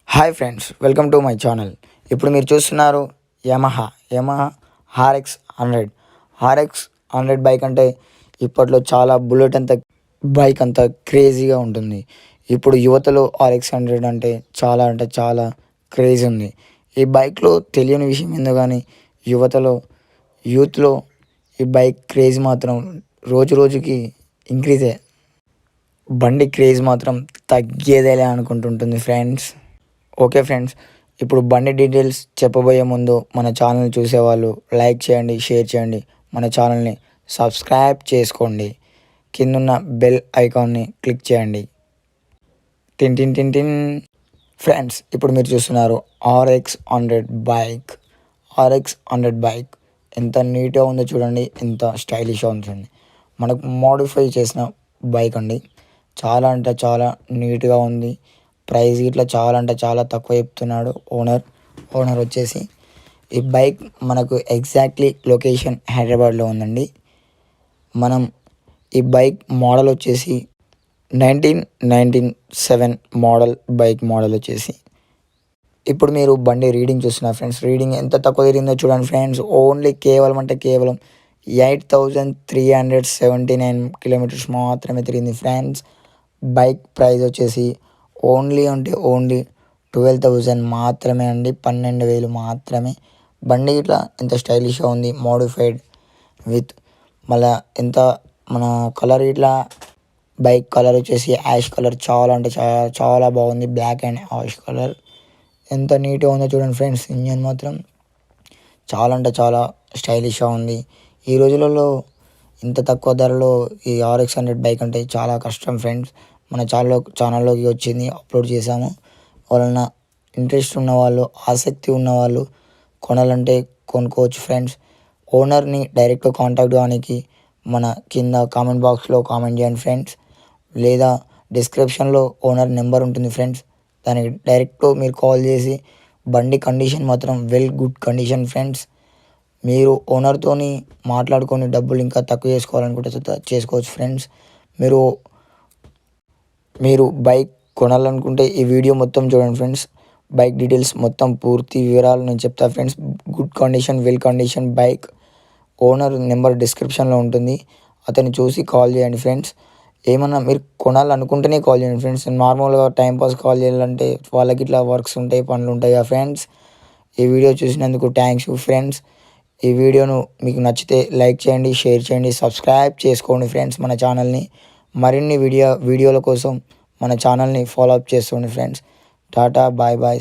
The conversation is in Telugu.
Hi friends, welcome to my channel. ఇప్పుడు మీరు చూస్తున్నారు యమహా RX100. RX100 బైక్ అంటే ఇప్పట్లో చాలా బుల్లెట్ అంత బైక్ అంత క్రేజీగా ఉంటుంది. ఇప్పుడు యువతలో RX100 అంటే చాలా క్రేజ్ ఉంది. ఈ బైక్లో తెలియని విషయం ఏందో కానీ యూత్లో ఈ బైక్ క్రేజ్ మాత్రం రోజు రోజుకి ఇంక్రీజే. బండి క్రేజ్ మాత్రం తగ్గేదేలే అనుకుంటుంటుంది ఫ్రెండ్స్. ఓకే ఫ్రెండ్స్, ఇప్పుడు బండి డీటెయిల్స్ చెప్పబోయే ముందు మన ఛానల్ చూసేవాళ్ళు లైక్ చేయండి, షేర్ చేయండి, మన ఛానల్ని సబ్స్క్రైబ్ చేసుకోండి, కిందున్న బెల్ ఐకాన్ని క్లిక్ చేయండి. టిన్ టిన్ టిన్ టిన్. ఫ్రెండ్స్, ఇప్పుడు మీరు చూస్తున్నారు RX100 బైక్ ఎంత నీట్గా ఉందో చూడండి, ఎంత స్టైలిష్గా ఉంది చూడండి. మనకు మోడిఫై చేసిన బైక్ అండి. చాలా అంటే చాలా నీట్గా ఉంది. ప్రైస్ ఇట్లా చాలా తక్కువ చెప్తున్నాడు ఓనర్ వచ్చేసి. ఈ బైక్ మనకు ఎగ్జాక్ట్లీ లొకేషన్ హైదరాబాద్లో ఉందండి. మనం ఈ బైక్ మోడల్ వచ్చేసి 1997 బైక్ మోడల్ వచ్చేసి. ఇప్పుడు మీరు బండి రీడింగ్ చూస్తున్నారు ఫ్రెండ్స్. రీడింగ్ ఎంత తక్కువ తిరిగిందో చూడండి ఫ్రెండ్స్. ఓన్లీ కేవలం 8,379 కిలోమీటర్స్ మాత్రమే తిరిగింది ఫ్రెండ్స్. బైక్ ప్రైస్ వచ్చేసి ఓన్లీ 12,000 మాత్రమే అండి, 12,000 మాత్రమే. బండి ఇట్లా ఎంత స్టైలిష్గా ఉంది, మోడిఫైడ్ విత్ మళ్ళా ఎంత మన కలర్ ఇట్లా. బైక్ కలర్ వచ్చేసి యాష్ కలర్, చాలా బాగుంది. బ్లాక్ అండ్ యాష్ కలర్ ఎంత నీట్గా ఉందో చూడండి ఫ్రెండ్స్. ఇంజన్ మాత్రం చాలా స్టైలిష్గా ఉంది. ఈ రోజులలో ఇంత తక్కువ ధరలో ఈ RX100 బైక్ అంటే చాలా కష్టం ఫ్రెండ్స్. మన ఛానల్లోకి వచ్చింది, అప్లోడ్ చేశాము. ఎవరైనా ఇంట్రెస్ట్ ఉన్నవాళ్ళు, ఆసక్తి ఉన్నవాళ్ళు కొనాలంటే కొనుక్కోవచ్చు ఫ్రెండ్స్. ఓనర్ని డైరెక్ట్గా కాంటాక్ట్ కావడానికి మన కింద కామెంట్ బాక్స్లో కామెంట్ చేయండి ఫ్రెండ్స్, లేదా డిస్క్రిప్షన్లో ఓనర్ నెంబర్ ఉంటుంది ఫ్రెండ్స్. దానికి డైరెక్ట్ మీరు కాల్ చేసి బండి కండిషన్ మాత్రం గుడ్ కండిషన్ ఫ్రెండ్స్. మీరు ఓనర్తోని మాట్లాడుకొని డబ్బులు ఇంకా తక్కువ చేసుకోవాలనుకుంటే చేసుకోవచ్చు ఫ్రెండ్స్. మీరు బైక్ కొనాలనుకుంటే ఈ వీడియో మొత్తం చూడండి ఫ్రెండ్స్. బైక్ డీటెయిల్స్ మొత్తం పూర్తి వివరాలు నేను చెప్తా friends. Good condition, condition bike. Owner number డిస్క్రిప్షన్లో ఉంటుంది, అతన్ని చూసి కాల్ చేయండి ఫ్రెండ్స్. ఏమన్నా మీరు కొనాలనుకుంటేనే కాల్ చేయండి ఫ్రెండ్స్. నార్మల్గా టైంపాస్ కాల్ చేయాలంటే వాళ్ళకి ఇట్లా వర్క్స్ ఉంటాయి, పనులు ఉంటాయి కదా ఫ్రెండ్స్. ఈ వీడియో చూసినందుకు థ్యాంక్స్ ఫ్రెండ్స్. ఈ వీడియోను మీకు నచ్చితే లైక్ చేయండి, షేర్ చేయండి, సబ్స్క్రైబ్ చేసుకోండి ఫ్రెండ్స్ మన ఛానల్ని. మరిన్ని వీడియోల కోసం మన ఛానల్ని ఫాలో అప్ చేసుకోండి ఫ్రెండ్స్. Tata, bye bye.